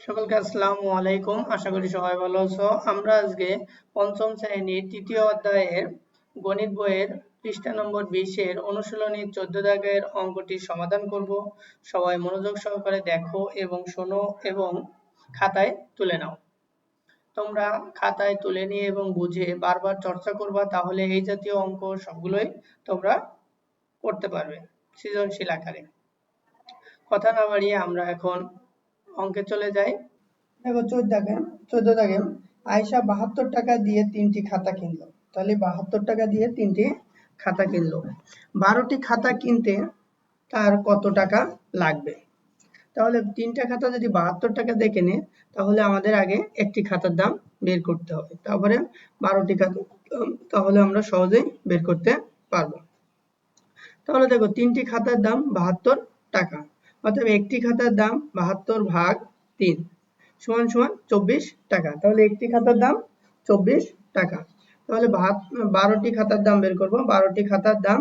সকলকে আসসালামু আলাইকুম। আশা করি সবাই ভালো আছো। আমরা আজকে পঞ্চম শ্রেণীর তৃতীয় অধ্যায়ের গণিত বইয়ের পৃষ্ঠা নম্বর 20 এর অনুশীলনী 14 দাগের অঙ্কটি সমাধান করব। সবাই মনোযোগ সহকারে দেখো এবং শোনো এবং খাতায় তুলে নাও। তোমরা খাতায় তুলে নিয়ে এবং বুঝে বারবার চর্চা করবা, তাহলে এই জাতীয় অঙ্ক সবগুলোই তোমরা করতে পারবে সৃজনশীল আকারে। কথা না বাড়িয়ে আমরা এখন অঙ্কে চলে যাই। দেখো 14 দাগে আয়শা 72 টাকা দিয়ে 3টি খাতা কিনলো। তাহলে 72 টাকা দিয়ে 3টি খাতা কিনলো। 12টি খাতা কিনতে তার কত টাকা লাগবে? তাহলে 3টা খাতা যদি 72 টাকা দিয়ে কেনে, তাহলে আমাদের আগে একটি খাতার দাম বের করতে হবে, তারপরে 12টি খাতা, তাহলে আমরা সহজেই বের করতে পারবো। তাহলে দেখো 3টি খাতার দাম 72 টাকা, অর্থাৎ একটি খাতার দাম 72 ভাগ 3 সমান সমান 24 টাকা। তাহলে একটি খাতার দাম 24 টাকা। তাহলে 12টি খাতার দাম বের করব। 12টি খাতার দাম,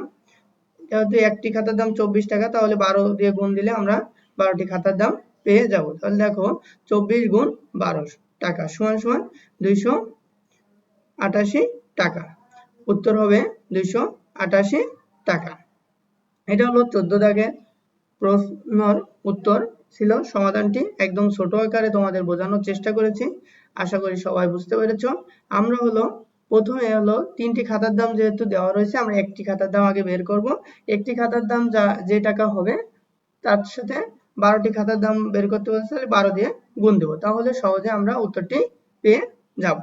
যেহেতু একটি খাতার দাম 24 টাকা, তাহলে 12 দিয়ে গুণ দিলে আমরা 12টি খাতার দাম পেয়ে যাব। তাহলে দেখো 24 গুণ 12 টাকা সমান সমান 288 টাকা। উত্তর হবে 288 টাকা। এটা হলো 14 দাগের প্রশ্নের উত্তর ছিল। সমাধানটি একদম ছোট আকারে তোমাদের বোঝানোর চেষ্টা করেছি, আশা করি সবাই বুঝতে পেরেছো। আমরা প্রথমে 3টি খাতার দাম যেহেতু দেওয়া রয়েছে, আমরা একটি খাতার দাম আগে বের করব। একটি খাতার দাম যে টাকা হবে তার সাথে 12টি খাতার দাম বের করতে বলছে, তাহলে 12 দিয়ে গুণ দেব, তাহলে সহজে আমরা উত্তরটি পেয়ে যাব।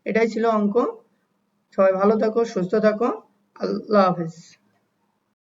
এটাই ছিল অঙ্ক। সবাই ভালো থাকো, সুস্থ থাকো। আল্লাহ হাফেজ।